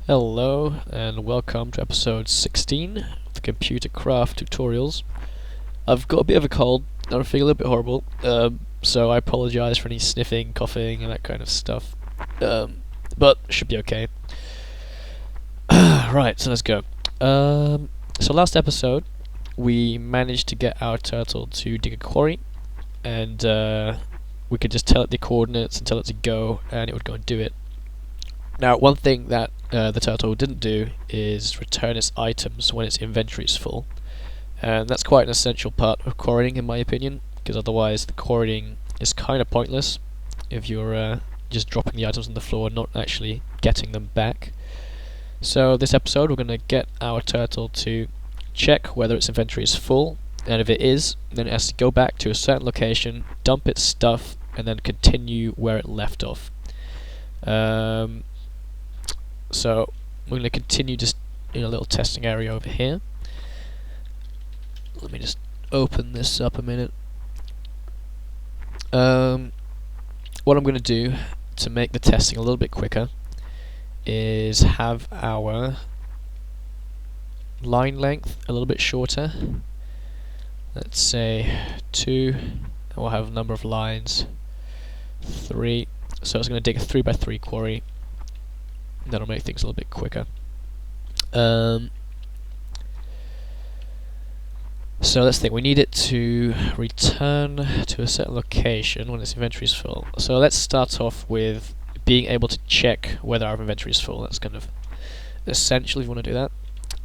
Hello and welcome to episode 16 of the Computercraft tutorials. I've got a bit of a cold, I'm feeling a little bit horrible, so I apologise for any sniffing, coughing and that kind of stuff, but should be okay. Right, so let's go. So last episode we managed to get our turtle to dig a quarry, and we could just tell it the coordinates and tell it to go, and it would go and do it. Now, one thing that the turtle didn't do is return its items when its inventory is full, and that's quite an essential part of quarrying in my opinion, because otherwise the quarrying is kind of pointless if you're just dropping the items on the floor and not actually getting them back. So this episode we're going to get our turtle to check whether its inventory is full, and if it is, then it has to go back to a certain location, dump its stuff, and then continue where it left off. So we're going to continue just in a little testing area over here. Let me just open this up a minute. What I'm going to do to make the testing a little bit quicker is have our line length a little bit shorter. Let's say 2, and we'll have a number of lines 3. So it's going to dig a 3x3 quarry. That'll make things a little bit quicker. So let's think. We need it to return to a certain location when its inventory is full. So let's start off with being able to check whether our inventory is full. That's kind of essential if you want to do that.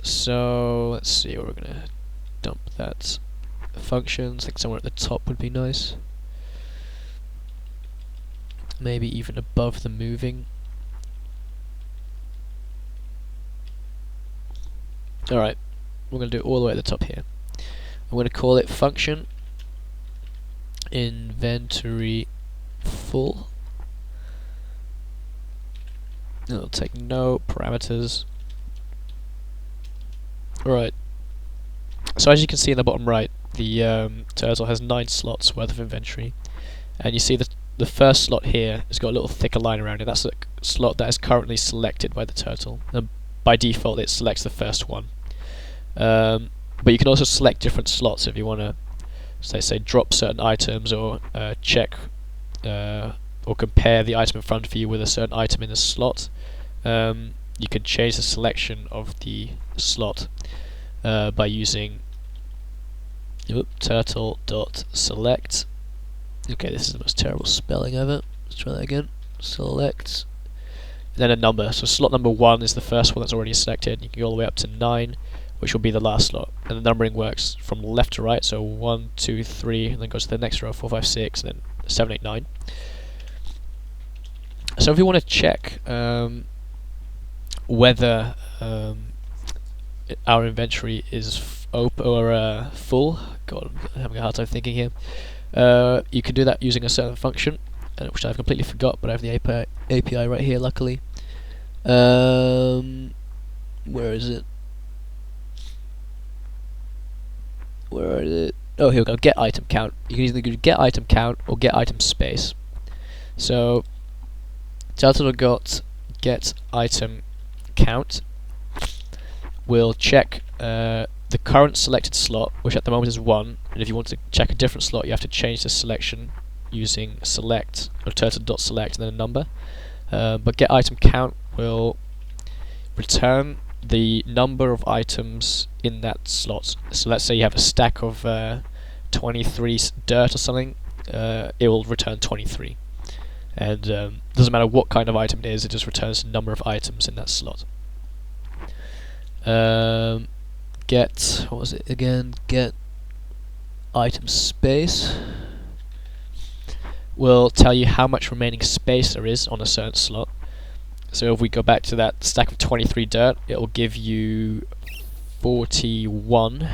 So let's see where we're going to dump that. Functions, I think somewhere at the top would be nice. Maybe even above the moving. Alright, we're going to do it all the way at the top here. I'm going to call it function inventory full. It'll take no parameters. Alright, so as you can see in the bottom right, the turtle has 9 slots worth of inventory, and you see that the first slot here has got a little thicker line around it. That's the slot that is currently selected by the turtle, and by default it selects the first one. But you can also select different slots if you want to, say drop certain items, or check or compare the item in front of you with a certain item in a slot. You can change the selection of the slot by using turtle.select. Okay, this is the most terrible spelling ever. Let's try that again. Select, and then a number. So slot number 1 is the first one that's already selected. You can go all the way up to 9, which will be the last slot, and the numbering works from left to right, so 1, 2, 3, and then goes to the next row, 4, 5, 6, and then 7, 8, 9. So if you want to check whether our inventory is full, God, I'm having a hard time thinking here, you can do that using a certain function, which I've completely forgot, but I have the API right here, luckily. Where is it? Where is it? Oh, here we go. Get item count. You can either do get item count or get item space. So turtle got get item count. We'll check the current selected slot, which at the moment is 1. And if you want to check a different slot, you have to change the selection using select or turtle.select and then a number. But get item count will return the number of items in that slot. So let's say you have a stack of 23 dirt or something, it will return 23. And doesn't matter what kind of item it is, it just returns the number of items in that slot. Get, what was it again? Get item space will tell you how much remaining space there is on a certain slot. So if we go back to that stack of 23 dirt, it will give you 41.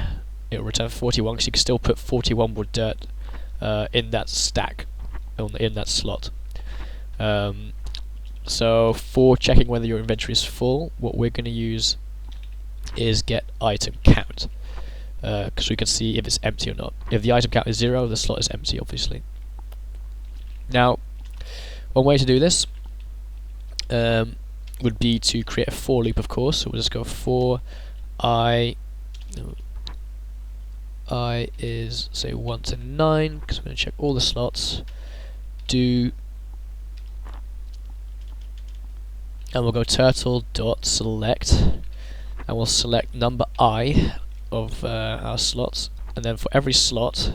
It will return 41 because you can still put 41 more dirt in that stack, in that slot. So for checking whether your inventory is full, what we're going to use is get item count, because we can see if it's empty or not. If the item count is 0, the slot is empty, obviously. Now, one way to do this, would be to create a for loop, of course. So we'll just go for I is, say, 1 to 9, because we're going to check all the slots. Do, and we'll go turtle dot select, and we'll select number I of our slots, and then for every slot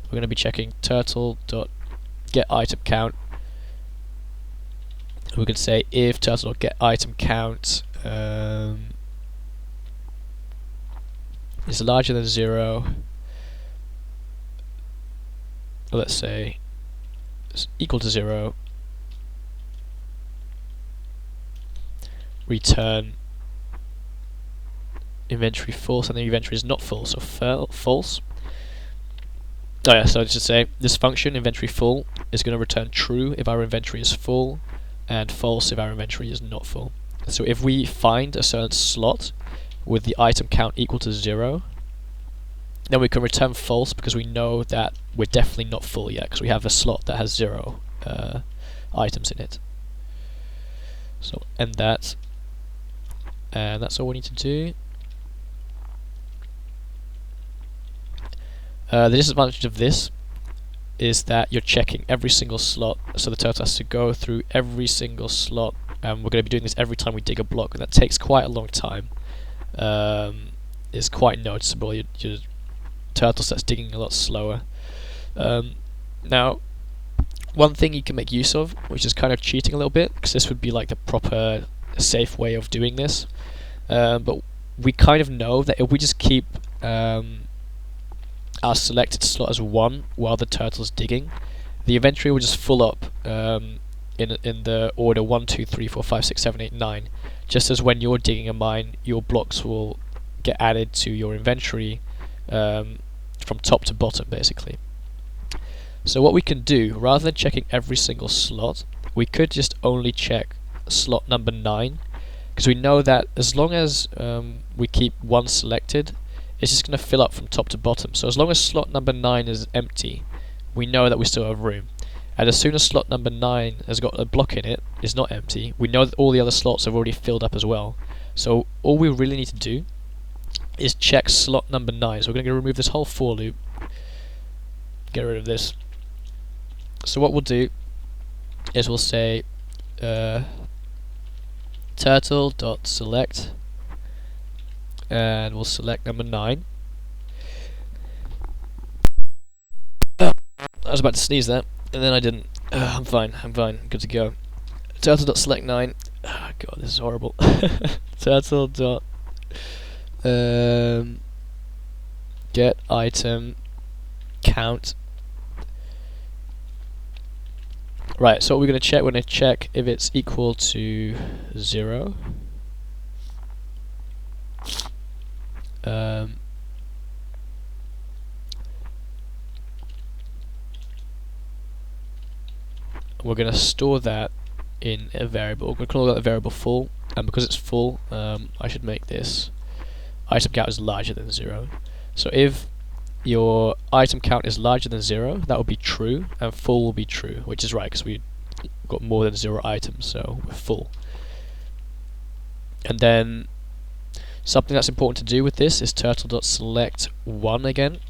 we're going to be checking turtle dot get item count. We can say if turtle dot get item count is larger than 0, let's say it's equal to 0, return inventory false, and the inventory is not full, so false. Oh yeah, so I should say this function inventory full is going to return true if our inventory is full, and false if our inventory is not full. So if we find a certain slot with the item count equal to 0, then we can return false because we know that we're definitely not full yet, because we have a slot that has 0 items in it. So end that, and that's all we need to do. The disadvantage of this is that you're checking every single slot, so the turtle has to go through every single slot, and we're going to be doing this every time we dig a block, and that takes quite a long time. It's quite noticeable. Your turtle starts digging a lot slower. Now, one thing you can make use of, which is kind of cheating a little bit, because this would be like the proper safe way of doing this, but we kind of know that if we just keep our selected slot as 1 while the turtle's digging, the inventory will just fill up in the order 1, 2, 3, 4, 5, 6, 7, 8, 9. Just as when you're digging a mine, your blocks will get added to your inventory from top to bottom, basically. So what we can do, rather than checking every single slot, we could just only check slot number 9, because we know that as long as we keep 1 selected, it's just going to fill up from top to bottom. So as long as slot number 9 is empty, we know that we still have room. And as soon as slot number 9 has got a block in it, is not empty, we know that all the other slots have already filled up as well. So all we really need to do is check slot number 9. So we're going to remove this whole for loop, get rid of this. So what we'll do is we'll say turtle.select, and we'll select number 9. I was about to sneeze there, and then I didn't. I'm fine, good to go. Turtle.select 9. Oh, God, this is horrible. Turtle dot get item count. Right, so what we're going to check, we're going to check if it's equal to 0. We're going to store that in a variable. We're going to call that a variable full, and because it's full, I should make this item count is larger than 0. So if your item count is larger than 0, that will be true, and full will be true, which is right because we got more than 0 items, so we're full. And then something that's important to do with this is turtle.select 1 again.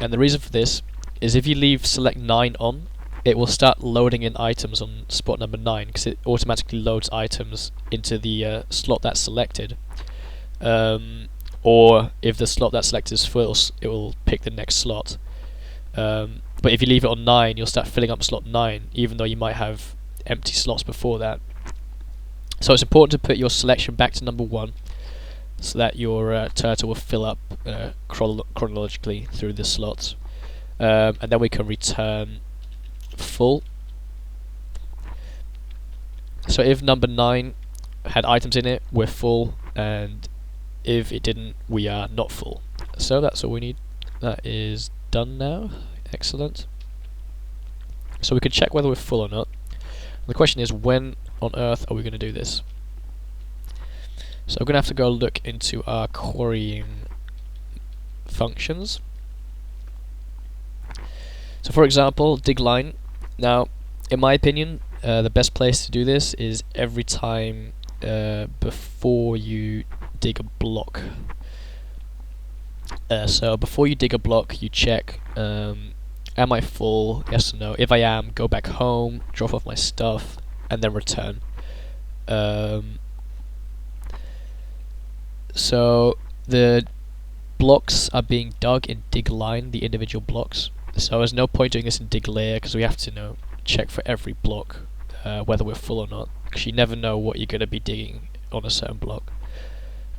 And the reason for this is if you leave select 9 on, it will start loading in items on spot number 9, because it automatically loads items into the slot that's selected. Or if the slot that's selected is full, it will pick the next slot. But if you leave it on 9, you'll start filling up slot 9, even though you might have empty slots before that. So it's important to put your selection back to number 1, so that your turtle will fill up chronologically through the slots. And then we can return full. So if number 9 had items in it, we're full, and if it didn't, we are not full. So that's all we need. That is done now. Excellent. So we can check whether we're full or not. The question is, when on earth are we going to do this? So we're going to have to go look into our querying functions. So for example, dig line. Now, in my opinion, the best place to do this is every time before you dig a block. So before you dig a block, you check, am I full? Yes or no. If I am, go back home, drop off my stuff, and then return. So the blocks are being dug in dig line, the individual blocks. So there's no point doing this in dig layer because we have to check for every block whether we're full or not, because you never know what you're going to be digging on a certain block.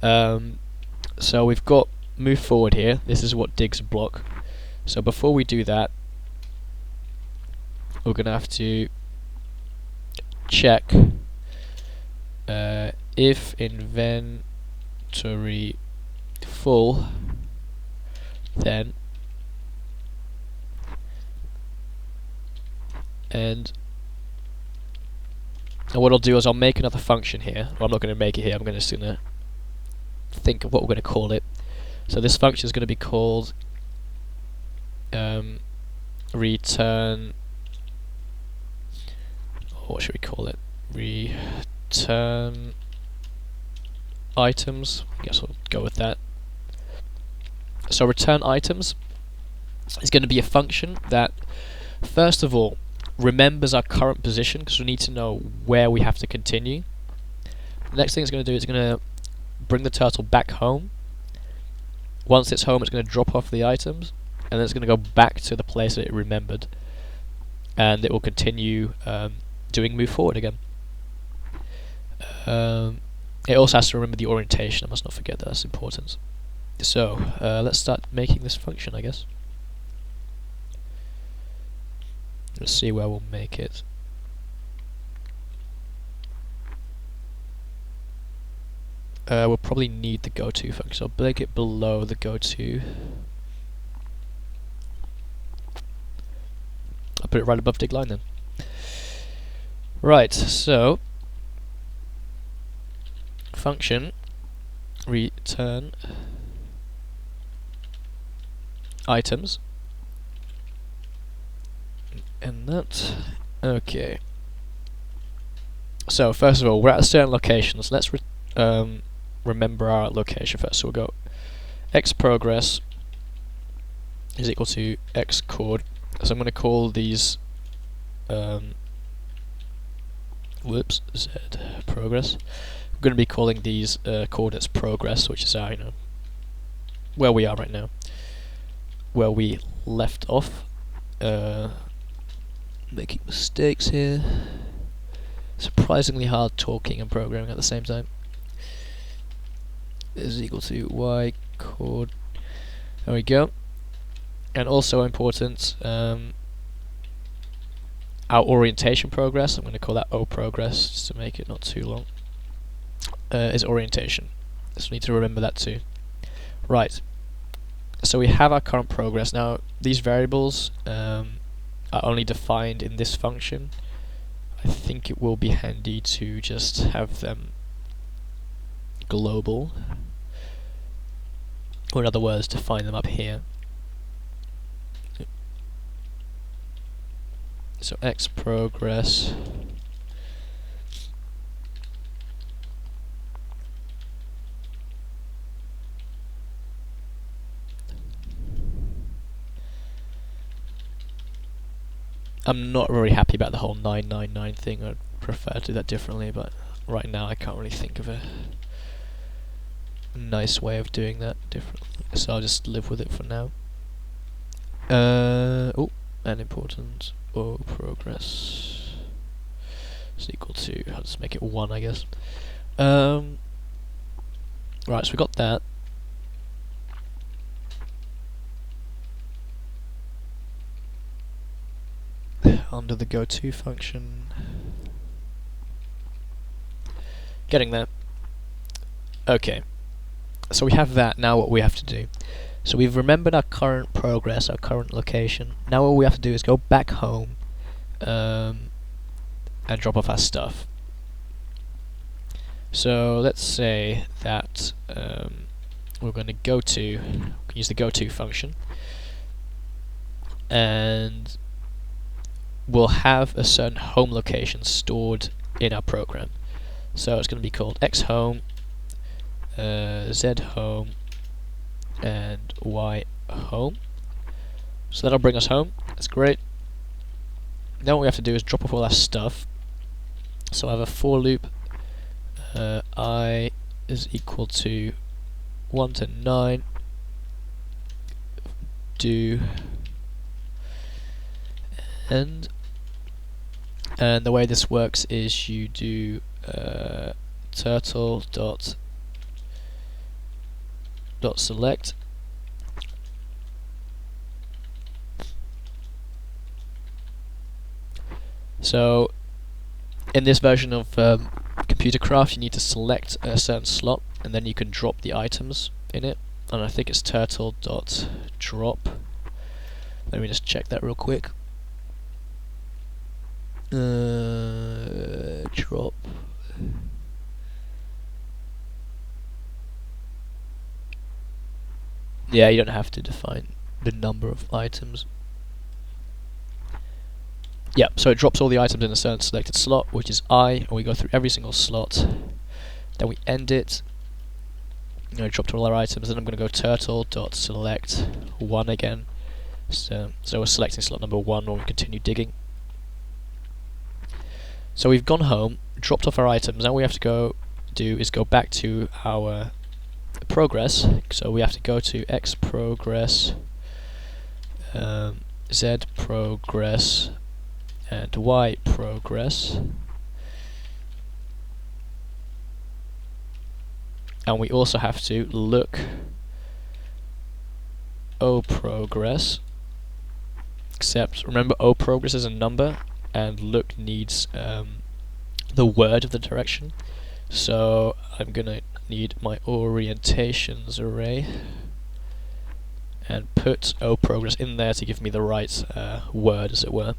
So we've got move forward here. This is what digs a block. So before we do that, we're going to have to check if inventory full, then and what I'll do is I'll make another function here. Well, I'm not going to make it here, I'm going to think of what we're going to call it. So this function is going to be called return, or what should we call it? Return items. I guess we'll go with that. So return items is going to be a function that, first of all, remembers our current position, because we need to know where we have to continue. The next thing it's going to do is going to bring the turtle back home. Once it's home, it's going to drop off the items, and then it's going to go back to the place that it remembered, and it will continue doing move forward again. It also has to remember the orientation. I must not forget that, that's important. So let's start making this function, I guess. Let's see where we'll make it. We'll probably need the goto function, so I'll make it below the goto. I'll put it right above dig line then. Right, so function return items, and that. Okay. So first of all, we're at a certain location, so let's remember our location first. So we'll go x progress is equal to x chord. So I'm going to call these z progress. I'm going to be calling these coordinates progress, which is our where we are right now, where we left off. Making mistakes here. Surprisingly hard talking and programming at the same time. Is equal to y chord. There we go. And also important, our orientation progress, I'm going to call that O progress just to make it not too long, is orientation. So we need to remember that too. Right. So we have our current progress. Now these variables are only defined in this function. I think it will be handy to just have them global, or in other words, define them up here. So x progress I'm not really happy about the whole 999 thing. I'd prefer to do that differently, but right now I can't really think of a nice way of doing that differently, so I'll just live with it for now. Oh, and important O progress is equal to, I'll just make it 1, I guess. Right, so we got that. Under the goto function. Getting there. Okay. So we have that. Now what we have to do. So we've remembered our current progress, our current location. Now all we have to do is go back home and drop off our stuff. So let's say that we're going to use the goto function, and will have a certain home location stored in our program. So it's going to be called x home, z home, and y home. So that'll bring us home. That's great. Now what we have to do is drop off all our stuff. So I have a for loop. I is equal to 1 to 9. Do end. And the way this works is you do turtle dot select. So in this version of Computercraft, you need to select a certain slot, and then you can drop the items in it. And I think it's turtle dot drop. Let me just check that real quick. Drop. Yeah, you don't have to define the number of items. Yeah, so it drops all the items in a certain selected slot, which is I, and we go through every single slot. Then we end it. It dropped all our items. Then I'm going to go turtle dot select 1 again. So we're selecting slot number 1 when we continue digging. So we've gone home, dropped off our items. Now we have to go back to our progress. So we have to go to x progress, z progress, and y progress. And we also have to look O progress, except remember O progress is a number and look needs the word of the direction. So I'm gonna need my orientations array and put O progress in there to give me the right word, as it were,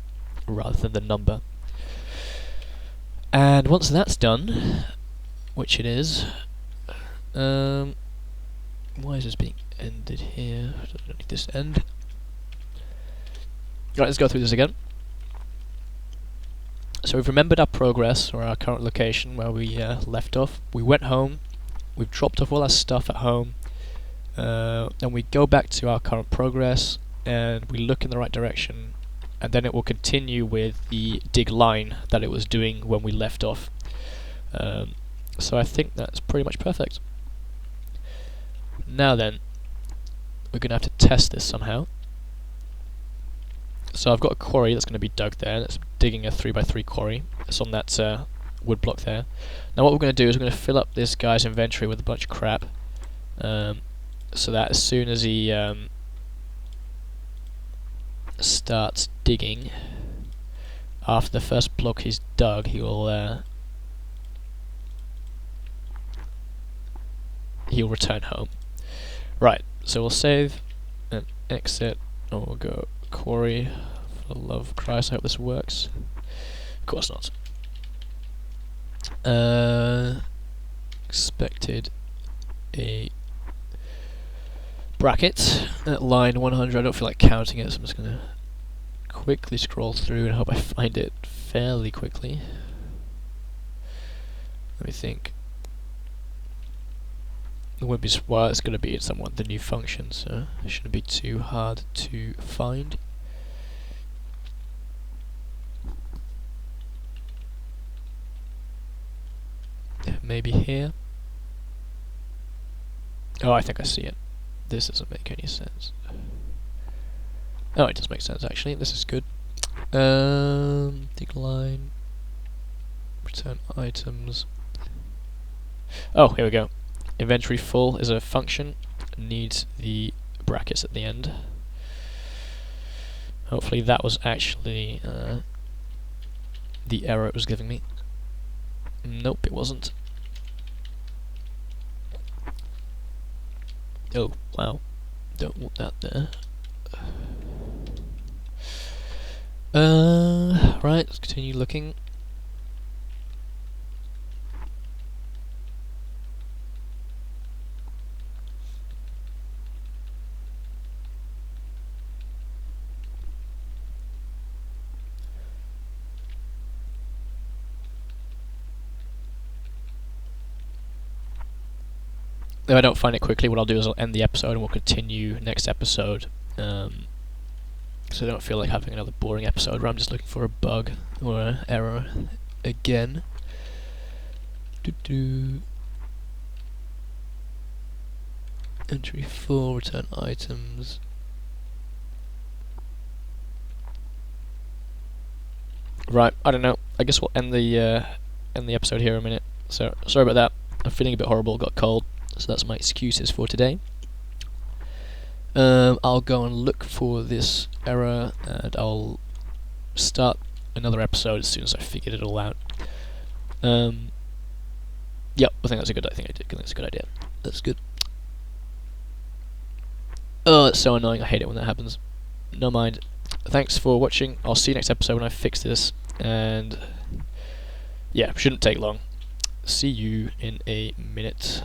rather than the number. And once that's done, which it is, why is this being ended here? I don't need this to end. Right, let's go through this again. So we've remembered our progress, or our current location where we left off. We went home, we've dropped off all our stuff at home, then we go back to our current progress, and we look in the right direction, and then it will continue with the dig line that it was doing when we left off. So I think that's pretty much perfect. Now then, we're going to have to test this somehow. So I've got a quarry that's going to be dug there. That's digging a 3x3 quarry. It's on that wood block there. Now what we're going to do is we're going to fill up this guy's inventory with a bunch of crap, so that as soon as he starts digging, after the first block he's dug, he'll return home. Right, so we'll save and exit, and we'll go quarry. For the love of Christ, I hope this works. Of course not. Expected a bracket at line 100. I don't feel like counting it, so I'm just going to quickly scroll through and hope I find it fairly quickly. Let me think. It won't be well, it's going to be somewhat the new function, so it shouldn't be too hard to find. Maybe here. Oh, I think I see it. This doesn't make any sense. Oh, it does make sense actually. This is good. Decline. Return items. Oh, here we go. Inventory full is a function, needs the brackets at the end. Hopefully that was actually the error it was giving me. Nope, it wasn't. Oh, wow. Don't want that there. Right, let's continue looking. if I don't find it quickly, what I'll do is I'll end the episode and we'll continue next episode. So I don't feel like having another boring episode where I'm just looking for a bug or an error again. Entry 4, return items. Right, I don't know. I guess we'll end the episode here in a minute. So sorry about that. I'm feeling a bit horrible. Got a cold, so that's my excuses for today. I'll go and look for this error, and I'll start another episode as soon as I figured it all out. Yep, I think that's a good. I think that's a good idea. That's good. Oh, that's so annoying. I hate it when that happens. No mind. Thanks for watching. I'll see you next episode when I fix this. And yeah, shouldn't take long. See you in a minute.